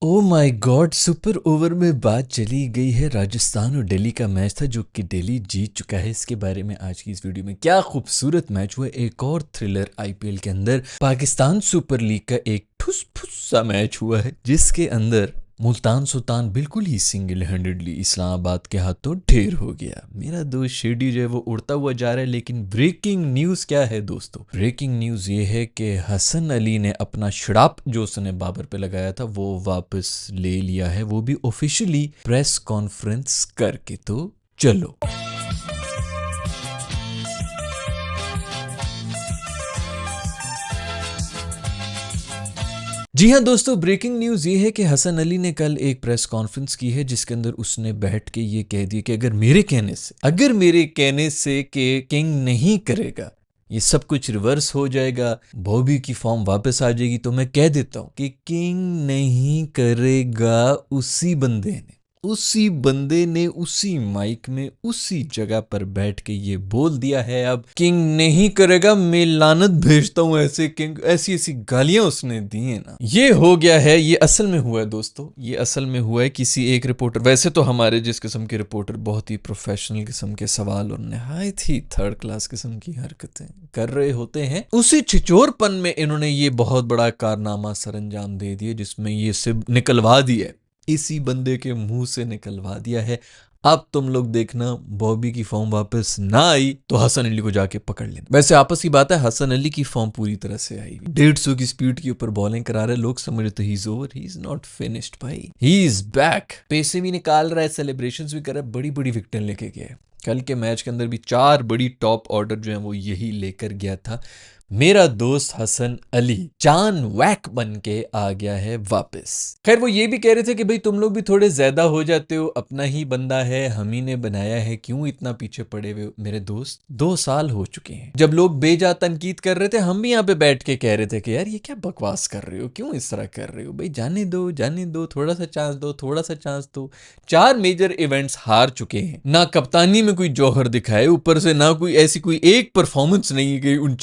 Oh my God, super over में बात चली गई है। राजस्थान और दिल्ली का मैच था जो कि दिल्ली जीत चुका है। इसके बारे में आज की इस वीडियो में क्या खूबसूरत मैच हुआ। एक और थ्रिलर आईपीएल के अंदर पाकिस्तान सुपर लीग का एक ठुस फुस सा मैच हुआ है जिसके अंदर मुल्तान सुल्तान बिल्कुल ही सिंगल हैंडेडली इस्लामाबाद के हाथों ढेर हो गया। मेरा दोस्त शेडी जो है वो उड़ता हुआ जा रहा है। लेकिन ब्रेकिंग न्यूज क्या है दोस्तों? ब्रेकिंग न्यूज ये है कि हसन अली ने अपना शराप जो उसने बाबर पे लगाया था वो वापस ले लिया है, वो भी ऑफिशियली प्रेस कॉन्फ्रेंस करके। तो चलो जी हाँ दोस्तों, ब्रेकिंग न्यूज़ ये है कि हसन अली ने कल एक प्रेस कॉन्फ्रेंस की है जिसके अंदर उसने बैठ के ये कह दिया कि अगर मेरे कहने से कि किंग नहीं करेगा, ये सब कुछ रिवर्स हो जाएगा, बॉबी की फॉर्म वापस आ जाएगी, तो मैं कह देता हूँ कि किंग नहीं करेगा। उसी बंदे ने उसी माइक में उसी जगह पर बैठ के ये बोल दिया है अब किंग नहीं करेगा। मैं लानत भेजता हूं ऐसे किंग, ऐसी ऐसी गालियां उसने दी है ना। ये हो गया है, ये असल में हुआ है दोस्तों, ये असल में हुआ है। किसी एक रिपोर्टर, वैसे तो हमारे जिस किस्म के रिपोर्टर बहुत ही प्रोफेशनल किस्म के सवाल और निहायत ही थर्ड क्लास किस्म की हरकतें कर रहे होते हैं, उसी छिचोरपन में इन्होंने ये बहुत बड़ा कारनामा सरंजाम दे दिया जिसमें ये सिर्फ निकलवा दिया, इसी बंदे के मुंह से निकलवा दिया है। अब तुम लोग देखना, बॉबी की फॉर्म वापस ना आई तो हसन अली को जाके पकड़ लेना। वैसे आपस की बात है, हसन अली की फॉर्म पूरी तरह से आई, 150 की स्पीड के ऊपर बॉलिंग करा रहे लोग, समझते he is over, he is not finished भाई, ही इज बैक। पैसे भी निकाल रहा है, सेलिब्रेशंस भी कर रहा है, बड़ी बड़ी विकेटें लेके गया है। कल के मैच के अंदर भी 4 बड़ी टॉप ऑर्डर जो है वो यही लेकर गया था। मेरा दोस्त हसन अली चान वैक बन के आ गया है वापस। खैर वो ये भी कह रहे थे कि भाई तुम लोग भी थोड़े ज्यादा हो जाते हो, अपना ही बंदा है, हम ही ने बनाया है, क्यों इतना पीछे पड़े हुए हो? मेरे दोस्त 2 साल हो चुके हैं जब लोग बेजा तनकीद कर रहे थे, हम भी यहाँ पे बैठ के कह रहे थे कि यार ये क्या बकवास कर रहे हो, क्यों इस तरह कर रहे हो, भाई जाने दो, थोड़ा सा चांस दो, थोड़ा सा चांस दो। 4 मेजर इवेंट्स हार चुके हैं, ना कप्तानी में कोई जौहर दिखाए, ऊपर से ना कोई ऐसी कोई एक परफॉर्मेंस नहीं गई उन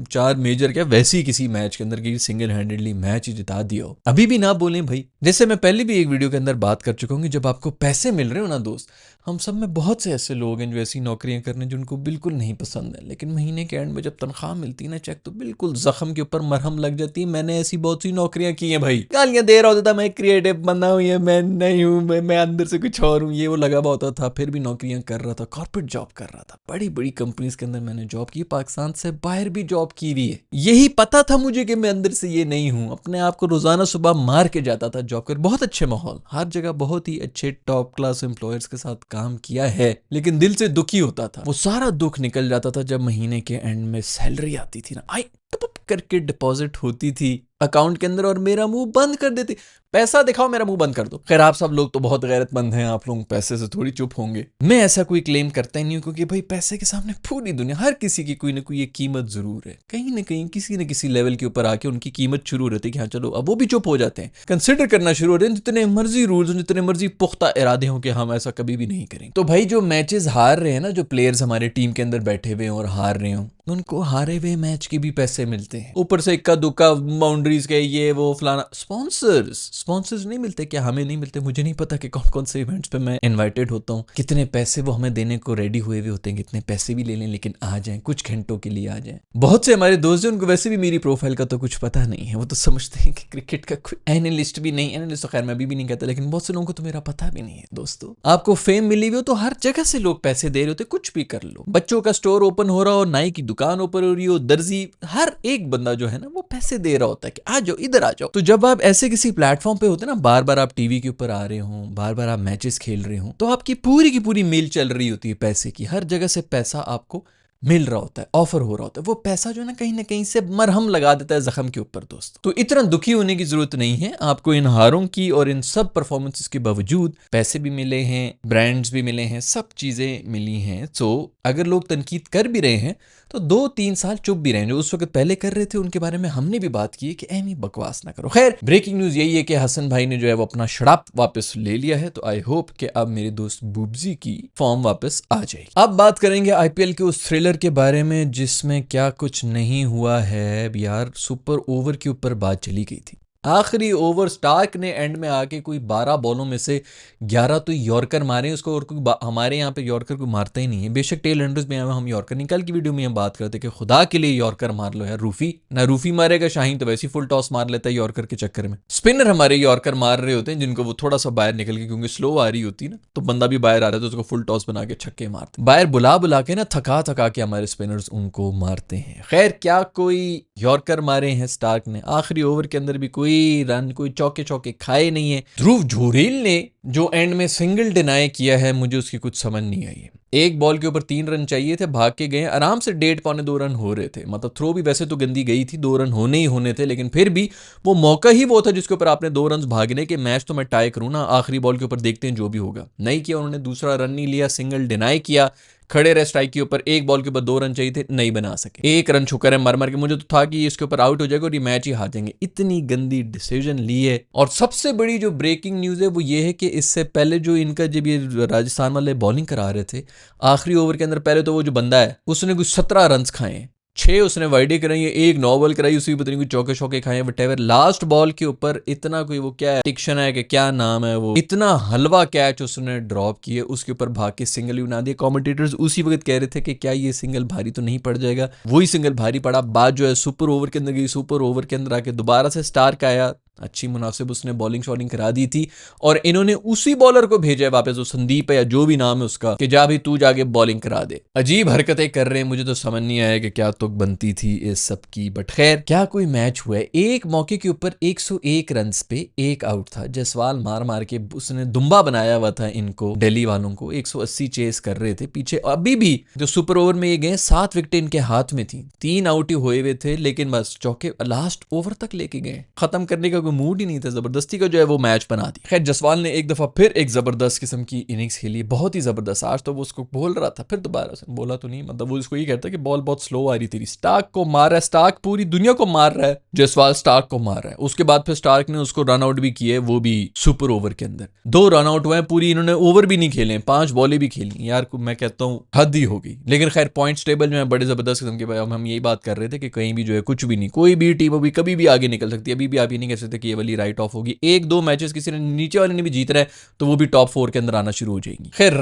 चार मेजर क्या वैसे ही किसी मैच के अंदर की सिंगल हैंडेडली मैच ही जिता दिया हो। अभी भी ना बोले भाई, जैसे मैं पहले भी एक वीडियो के अंदर बात कर चुका हूँ कि जब आपको पैसे मिल रहे हो ना दोस्त, हम सब में बहुत से ऐसे लोग हैं जो ऐसी नौकरियां करने जो उनको बिल्कुल नहीं पसंद है, लेकिन महीने के एंड में जब तनख्वाह मिलती है ना, चेक, तो बिल्कुल जख्म के ऊपर मरहम लग जाती है। मैंने ऐसी बहुत सी नौकरियां की हैं भाई, गालियां दे रहा होता था, मैं क्रिएटिव बंदा हूँ, ये मैं नहीं हूँ, मैं अंदर से कुछ और हूँ, ये वो लगा हुआ होता था, फिर भी नौकरियां कर रहा था, कॉर्पोरेट जॉब कर रहा था, बड़ी बड़ी कंपनीज के अंदर मैंने जॉब की, पाकिस्तान से बाहर भी जॉब की हुई है। यही पता था मुझे कि मैं अंदर से ये नहीं हूं, अपने आप को रोजाना सुबह मार के जाता था जॉब कर, बहुत अच्छे माहौल, हर जगह बहुत ही अच्छे टॉप क्लास एम्प्लॉयर्स के साथ काम किया है, लेकिन दिल से दुखी होता था। वो सारा दुख निकल जाता था जब महीने के एंड में सैलरी आती थी ना, आई टप करके डिपॉजिट होती थी अकाउंट के अंदर और मेरा मुंह बंद कर देती, पैसा दिखाओ मेरा मुंह बंद कर दो। खैर आप सब लोग तो बहुत गैरतमंद हैं, आप लोग पैसे से थोड़ी चुप होंगे। मैं ऐसा कोई क्लेम करता ही नहीं हूं, क्योंकि भाई पैसे के सामने पूरी दुनिया, हर किसी की कोई ना कोई एक कीमत जरूर है, कहीं ना कहीं किसी न किसी लेवल के ऊपर आके उनकी कीमत शुरू रहती है कि हाँ चलो, अब वो भी चुप हो जाते हैं, कंसिडर करना शुरू हो रहे हैं, जितने मर्जी रूल्स, जितने मर्जी पुख्ता इरादे हों कि हम ऐसा कभी भी नहीं करेंगे। तो भाई जो मैचेस हार रहे हैं ना, जो प्लेयर्स हमारे टीम के अंदर बैठे हुए हैं और हार रहे हो, उनको हारे हुए मैच के भी पैसे मिलते हैं, ऊपर से इक्का दुक्का बाउंड्रीज के ये वो फलाना, स्पॉन्सर्स नहीं मिलते क्या? हमें नहीं मिलते? मुझे नहीं पता कि कौन कौन से इवेंट्स पे मैं इनवाइटेड होता हूँ, कितने पैसे वो हमें देने को रेडी हुए हुए होते हैं, कितने पैसे भी ले लें लेकिन आ जाएं, कुछ घंटों के लिए आ जाएं। बहुत से हमारे दोस्त हैं, उनको वैसे भी मेरी प्रोफाइल का तो कुछ पता नहीं है, वो तो समझते हैं कि क्रिकेट का कोई एनालिस्ट भी नहीं, एनालिस्ट तो खैर मैं अभी भी नहीं कहता, लेकिन बहुत से लोगों को तो मेरा पता भी नहीं है। दोस्तों आपको फेम मिली हुई हो तो हर जगह से लोग पैसे दे रहे होते, कुछ भी कर लो, बच्चों का स्टोर ओपन हो रहा हो, नाई की दुकान ओपन हो रही हो, दर्जी, हर एक बंदा जो है ना वो पैसे दे रहा होता है कि आ जाओ, इधर आ जाओ। तो जब आप ऐसे किसी प्लेटफॉर्म पे होते ना, बार बार आप टीवी के ऊपर आ रहे हो, बार बार आप मैचेस खेल रहे हो, तो आपकी पूरी की पूरी मेल चल रही होती है पैसे की, हर जगह से पैसा आपको मिल रहा होता है, ऑफर हो रहा होता है, वो पैसा जो है ना कहीं से मरहम लगा देता है जख्म के ऊपर। दोस्त तो इतना दुखी होने की जरूरत नहीं है, आपको इन हारों की और इन सब परफॉर्मेंसेस के बावजूद पैसे भी मिले हैं, ब्रांड्स भी मिले हैं, सब चीजें मिली हैं। सो अगर लोग तनकीद कर भी रहे हैं तो 2-3 साल चुप भी रहे, जो उस वक्त पहले कर रहे थे उनके बारे में हमने भी बात की है कि ऐनी बकवास ना करो। खैर ब्रेकिंग न्यूज यही है कि हसन भाई ने जो है वो अपना शराप वापस ले लिया है, तो आई होप कि अब मेरे दोस्त बुब्जी की फॉर्म वापस आ जाएगी। अब बात करेंगे आईपीएल के उस थ्रिलर के बारे में जिसमें क्या कुछ नहीं हुआ है यार, सुपर ओवर के ऊपर बात चली गई थी। आखिरी ओवर स्टार्क ने एंड में आके कोई 12 बॉलों में से 11 तो यॉर्कर मारे उसको, और कोई हमारे यहाँ पे यॉर्कर को मारता ही नहीं है। बेशक टेल एंडर्स में हम यॉर्कर नहीं, कल की वीडियो में हम बात करते कि खुदा के लिए यॉर्कर मार लो यार। रूफी ना रूफी मारेगा, शाहीन तो वैसे ही फुल टॉस मार लेता है यॉर्कर के चक्कर में। स्पिनर हमारे यॉर्कर मार रहे होते हैं जिनको वो थोड़ा सा बाहर निकल के, क्योंकि स्लो आ रही होती है ना, तो बंदा भी बाहर आ रहा है तो उसको फुल टॉस बना के छक्के मारते, बाहर बुला बुला के ना थका थका के हमारे स्पिनर्स उनको मारते हैं। खैर क्या कोई यॉर्कर मारे हैं स्टार्क ने, आखिरी ओवर के अंदर भी कोई रन, कोई चौके चौके खाए नहीं है। ध्रुव झुरेल ने जो एंड में सिंगल डिनाई किया है, मुझे उसकी कुछ समझ नहीं आई है। एक बॉल के ऊपर 3 रन चाहिए थे, भाग के गए, आराम से 1.5 पौने 2 रन हो रहे थे। मतलब थ्रो भी वैसे तो गंदी गई थी, 2 रन होने ही होने थे, लेकिन फिर भी वो मौका ही वो था जिसके ऊपर आपने 2 रन भागने के, मैच तो मैं टाई करूं ना, आखिरी बॉल के ऊपर देखते हैं जो भी होगा। नहीं किया उन्होंने, दूसरा रन नहीं लिया, सिंगल डिनाई किया, खड़े रहे स्ट्राइक के ऊपर। एक बॉल के ऊपर 2 रन चाहिए थे, नहीं बना सके, 1 रन छुकर है मर मर के। मुझे तो था कि इसके ऊपर आउट हो जाएगा और ये मैच ही हार जाएंगे, इतनी गंदी डिसीजन ली है। और सबसे बड़ी जो ब्रेकिंग न्यूज है वो ये है कि इससे पहले जो इनका जब ये राजस्थान वाले बॉलिंग करा रहे थे, आखिरी ओवर के अंदर पहले तो वो जो बंदा है उसने कुछ 17 रन खाए, 6 उसने वाइडे कराई है, 1 नॉबल कराई, उसी पता नहीं कोई चौके शौके खाए, वटेवर। लास्ट बॉल के ऊपर इतना कोई वो क्या है टिक्शन है कि क्या नाम है वो, इतना हलवा कैच उसने ड्रॉप किए, उसके ऊपर भाग के सिंगल ही बना दिया। कमेंटेटर्स उसी वक्त कह रहे थे कि क्या ये सिंगल भारी तो नहीं पड़ जाएगा, वही सिंगल भारी पड़ा। बात जो है सुपर ओवर के अंदर गई, सुपर ओवर के अंदर आके दोबारा से स्टार्क आया, अच्छी मुनासिब उसने बॉलिंग शॉलिंग करा दी थी, और इन्होंने उसी बॉलर को भेजा है वापस, वो संदीप है या जो भी नाम है उसका, कि जा भी तू जाके बॉलिंग करा दे। अजीब हरकतें कर रहे हैं, मुझे तो समझ नहीं आया कि क्या तुक बनती थी इस सब की। बट खैर क्या कोई मैच हुआ है। एक मौके के ऊपर 101 रन पे 1 आउट था, जायसवाल मार मार के उसने दुम्बा बनाया हुआ था इनको, दिल्ली वालों को। 180 चेस कर रहे थे पीछे, अभी भी जो सुपर ओवर में ये गए 7 विकेट इनके हाथ में थी, 3 आउट ही हुए हुए थे, लेकिन बस चौके लास्ट ओवर तक लेके गए, खत्म करने का कोई मूड ही नहीं था, जबरदस्ती का जो है वो मैच बना दी। खैर जसवाल ने एक दफा फिर एक जबरदस्त किस्म की इनिंग्स खेली, बहुत ही जबरदस्त। आज तो वो उसको बोल रहा था, फिर दोबारा उसने बोला तो नहीं, मतलब वो उसको ये कहता कि बॉल बहुत स्लो आ रही थी, स्टार्क को मार रहा है, स्टार्क पूरी दुनिया को मार रहा है, जसवाल स्टार्क को मार रहा है। उसके बाद फिर स्टार्क ने उसको रन आउट भी किए, वो भी सुपर ओवर के अंदर 2 रन आउट हुए, पूरी इन्होंने ओवर भी नहीं खेले, 5 बॉलें भी खेली। यार मैं कहता हूँ हद ही हो गई। लेकिन खैर पॉइंट्स टेबल जो है बड़े जबरदस्त किस्म के, हम यही बात कर रहे थे कि कहीं भी जो है कुछ भी नहीं, कोई भी टीम अभी कभी भी आगे निकल सकती है। अभी भी आप ये नहीं कह सकते कि ये वाली राइट ऑफ होगी, 1-2 मैचेस किसी ने नीचे वाले ने भी जीत रहा है तो वो भी टॉप 4 के अंदर आना शुरू हो जाएंगी। खैर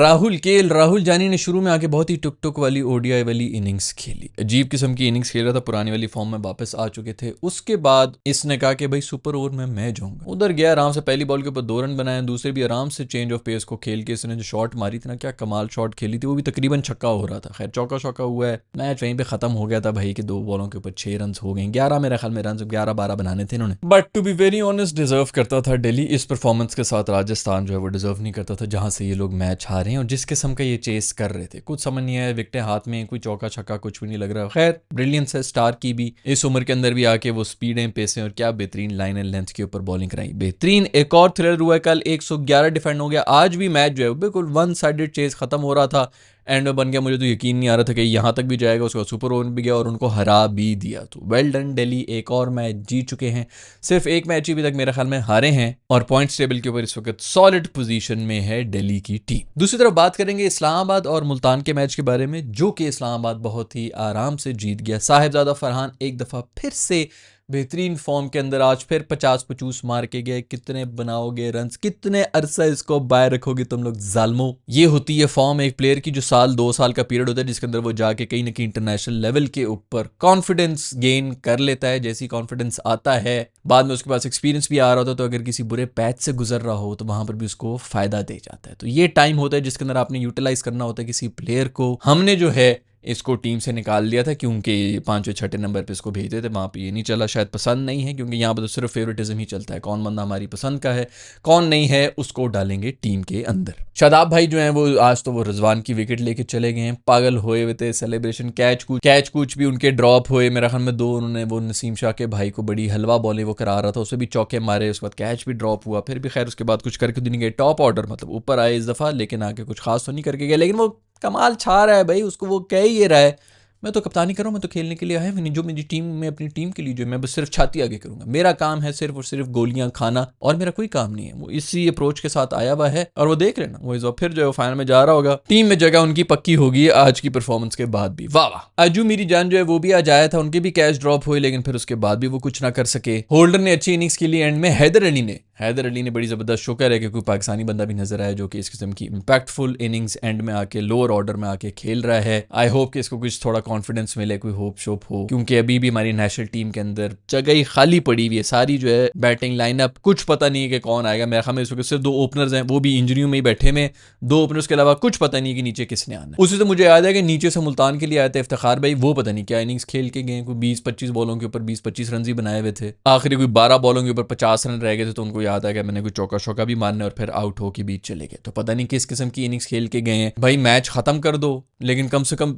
राहुल जानी ने शुरू में आके बहुत ही टुक टुक वाली ओडीआई वाली इनिंग्स खेली, अजीब किस्म की इनिंग्स खेल रहा था, पुरानी वाली फॉर्म में वापस आ चुके थे। उसके बाद इसने कहा कि भाई सुपर ओवर में मैं जाऊंगा, उधर गया, आराम से पहली बॉल के ऊपर 2 रन बनाए, दूसरे भी आराम से चेंज ऑफ पेस को खेल के इसने जो शॉट मारी थी ना, क्या कमाल शॉट खेली थी, वो भी तकरीबन छक्का हो रहा था। खैर चौका शौका हुआ है, मैच वहीं पे खत्म हो गया था भाई कि 2 बॉलों के ऊपर 6 रन हो गए, 11 मेरे ख्याल में रन, 11-12 बनाने थे इन्होंने। But to be very honest deserve करता था दिल्ली इस परफॉर्मेंस के साथ, राजस्थान जो है वो डिजर्व नहीं करता था जहां से ये लोग मैच हारे हैं और जिस किस्म का ये चेस कर रहे थे। कुछ समझ नहीं आया, विकेटें हाथ में, कोई चौका छक्का कुछ भी नहीं लग रहा। खैर ब्रिलियंस है स्टार की भी, इस उम्र के अंदर भी आके वो स्पीडें पेसें और क्या बेहतरीन लाइन एंड लेंथ के ऊपर बॉलिंग कराई, बेहतरीन। एक और थ्रिलर हुआ कल, 111 डिफेंड हो गया। आज भी मैच जो है बिल्कुल वन साइडेड चेस खत्म हो रहा था, एंड में बन गया। मुझे तो यकीन नहीं आ रहा था कि यहाँ तक भी जाएगा, उसका सुपर ओवर भी गया और उनको हरा भी दिया। तो वेल डन दिल्ली, एक और मैच जीत चुके हैं, सिर्फ एक मैच ही अभी तक मेरे ख्याल में हारे हैं, और पॉइंट्स टेबल के ऊपर इस वक्त सॉलिड पोजीशन में है दिल्ली की टीम। दूसरी तरफ बात करेंगे इस्लामाबाद और मुल्तान के मैच के बारे में, जो कि इस्लामाबाद बहुत ही आराम से जीत गया। साहिबजादा फरहान एक दफ़ा फिर से बेहतरीन फॉर्म के अंदर, आज फिर 50-50 मार के गए। कितने बनाओगे रन्स, कितने अरसा इसको बाहर रखोगे तुम लोग जालमो। ये होती है फॉर्म एक प्लेयर की, जो 2 साल का पीरियड होता है जिसके अंदर वो जाके कहीं ना कहीं इंटरनेशनल लेवल के ऊपर कॉन्फिडेंस गेन कर लेता है। जैसी कॉन्फिडेंस आता है, बाद में उसके पास एक्सपीरियंस भी आ रहा होता है, तो अगर किसी बुरे पैच से गुजर रहा हो तो वहां पर भी उसको फायदा दे जाता है। तो ये टाइम होता है जिसके अंदर आपने यूटिलाइज करना होता है किसी प्लेयर को। हमने जो है इसको टीम से निकाल लिया था क्योंकि 5वें-6ठे नंबर पे इसको भेजते थे, वहाँ पे ये नहीं चला, शायद पसंद नहीं है, क्योंकि यहाँ पर तो सिर्फ फेवरेटिज्म ही चलता है, कौन बंदा हमारी पसंद का है कौन नहीं है उसको डालेंगे टीम के अंदर। शादाब भाई जो हैं वो आज तो वो रिजवान की विकेट लेके चले गए हैं, पागल हुए हुए थे, सेलिब्रेशन, कैच कुछ भी उनके ड्रॉप हुए, मेरा ख्याल में 2 उन्होंने, वो नसीम शाह के भाई को बड़ी हलवा बॉलिंग वो करा रहा था, उसे भी चौके मारे, उसके बाद कैच भी ड्रॉप हुआ, फिर भी खैर उसके बाद कुछ करके नहीं गए टॉप ऑर्डर, मतलब ऊपर आए इस दफ़ा, लेकिन आके कुछ खास तो नहीं करके गए। लेकिन वो कमाल छा रहा है भाई, उसको वो कह ही रहा है, मैं तो कप्तानी कर रहा हूँ, मैं तो खेलने के लिए आया हूँ, जो मेरी टीम में अपनी टीम के लिए जो मैं बस सिर्फ छाती आगे करूंगा, मेरा काम है सिर्फ और सिर्फ गोलियां खाना और मेरा कोई काम नहीं है। वो इसी अप्रोच के साथ आया हुआ है और वो देख लेना वो इस बार फिर जो है फाइनल में जा रहा होगा, टीम में जगह उनकी पक्की होगी आज की परफॉर्मेंस के बाद भी। वाह वाह, अजू मेरी जान जो है वो भी आज आया था, उनके भी कैच ड्रॉप हुए लेकिन फिर उसके बाद भी वो कुछ ना कर सके। होल्डर ने अच्छी इनिंग्स के लिए एंड में, हैदर अली ने बड़ी ज़बरदस्त, शुक्र है कि कोई पाकिस्तानी बंदा भी नजर आया जो कि इस किस्म की इंपैक्टफुल इनिंग्स एंड में आके लोअर ऑर्डर में आके खेल रहा है। आई होप कि इसको कुछ थोड़ा कॉन्फिडेंस मिले, कोई होप शोप हो, क्योंकि अभी भी हमारी नेशनल टीम के अंदर जगह ही खाली पड़ी हुई है सारी जो है बैटिंग लाइनअप, कुछ पता नहीं है कि कौन आएगा। मेरे ख्याल में इस वक्त सिर्फ 2 ओपनर्स हैं, वो भी इंजरियों में ही बैठे में, 2 ओपनर्स के अलावा कुछ पता नहीं है कि नीचे किसने आना। उसी से मुझे याद है कि नीचे से मुल्तान के लिए आए थे इफ्तिखार भाई, वो पता नहीं क्या इनिंग्स खेल के गए, कोई 20-25 बॉलों के ऊपर 20-25 रन ही बनाए हुए थे, आखिरी कोई 12 बॉलों के ऊपर 50 रन रह गए थे, तो उनको याद आ गया मैंने कोई चौका शौका भी मारना और फिर आउट हो के बीच चले गए। तो पता नहीं किस किस्म की इनिंग्स खेल के गए हैं भाई। मैच खत्म कर दो, लेकिन कम से कम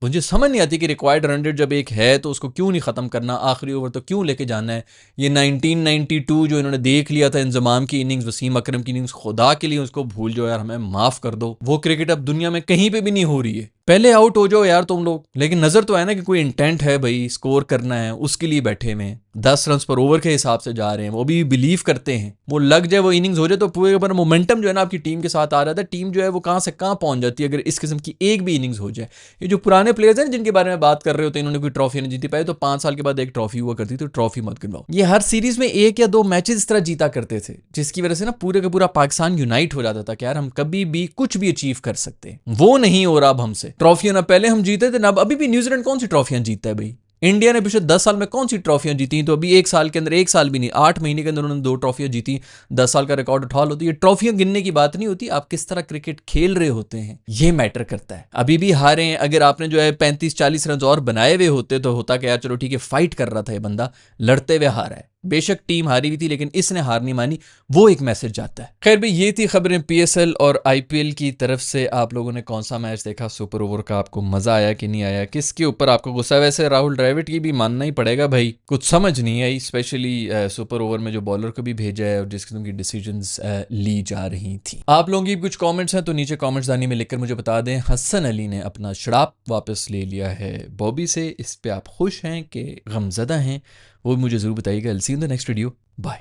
मुझे समझ नहीं आती कि रिक्वायर्ड रन रेट जब एक है तो उसको क्यों नहीं खत्म करना, आखिरी ओवर तो क्यों लेके जाना है। ये 1992 जो इन्होंने देख लिया था इंजमाम की इनिंग्स, वसीम अकरम की इनिंग्स, खुदा के लिए उसको भूल जाओ यार, हमें माफ कर दो। वो क्रिकेट अब दुनिया में कहीं पे भी नहीं हो रही है। पहले आउट हो जाओ यार तुम लोग, लेकिन नजर तो है ना कि कोई इंटेंट है भाई, स्कोर करना है, उसके लिए बैठे में 10 रन पर ओवर के हिसाब से जा रहे हैं, वो भी बिलीव करते हैं, वो लग जाए वो इनिंग्स हो जाए तो पूरे पर मोमेंटम जो है ना आपकी टीम के साथ आ रहा था, टीम जो है वो कहां से कहां पहुंच जाती है अगर इस किस्म की एक भी इनिंग्स हो जाए। ये जो पुराने प्लेयर्स हैं जिनके बारे में बात कर रहे होते हैं, इन्होंने कोई ट्रॉफी नहीं जीती पाई, तो 5 साल के बाद एक ट्रॉफी हुआ करती, तो ट्रॉफी मत गिनवाओ। ये हर सीरीज में 1 या 2 मैचेस इस तरह जीता करते थे जिसकी वजह से ना पूरे का पूरा पाकिस्तान यूनाइट हो जाता था कि यार हम कभी भी कुछ भी अचीव कर सकते हैं। वो नहीं हो रहा अब हमसे। ट्रॉफियां ना पहले हम जीते थे ना, अभी भी न्यूजीलैंड कौन सी ट्रॉफियां जीतता है भाई। इंडिया ने पिछले 10 साल में कौन सी ट्रॉफियां जीती, तो अभी 1 साल के अंदर, 1 साल भी नहीं 8 महीने के अंदर उन्होंने 2 ट्रॉफियां जीती, 10 साल का रिकॉर्ड उठा लो। तो ये ट्रॉफियां गिनने की बात नहीं होती, आप किस तरह क्रिकेट खेल रहे होते हैं ये मैटर करता है। अभी भी हारे हैं, अगर आपने जो है 35-40 रन और बनाए हुए होते तो होता कि यार चलो ठीक है फाइट कर रहा था ये बंदा, लड़ते हुए हारा है। बेशक टीम हारी हुई थी लेकिन इसने हार नहीं मानी, वो एक मैसेज जाता है। खैर भाई ये थी खबरें पीएसएल और आईपीएल की तरफ से। आप लोगों ने कौन सा मैच देखा सुपर ओवर का, आपको मजा आया कि नहीं आया, किसके ऊपर आपको गुस्सा। वैसे राहुल द्रविड़ की भी मानना ही पड़ेगा भाई, कुछ समझ नहीं आई, स्पेशली सुपर ओवर में जो बॉलर को भी भेजा है और जिस किस्म की डिसीजंस ली जा रही थी। आप लोगों की कुछ कमेंट्स हैं तो नीचे कमेंट्स दानी में लिखकर मुझे बता दें। हसन अली ने अपना शराब वापस ले लिया है बॉबी से, इस पे आप खुश हैं कि गमजदा हैं, वो मुझे ज़रूर बताइएगा। I'll see you in the next video. Bye.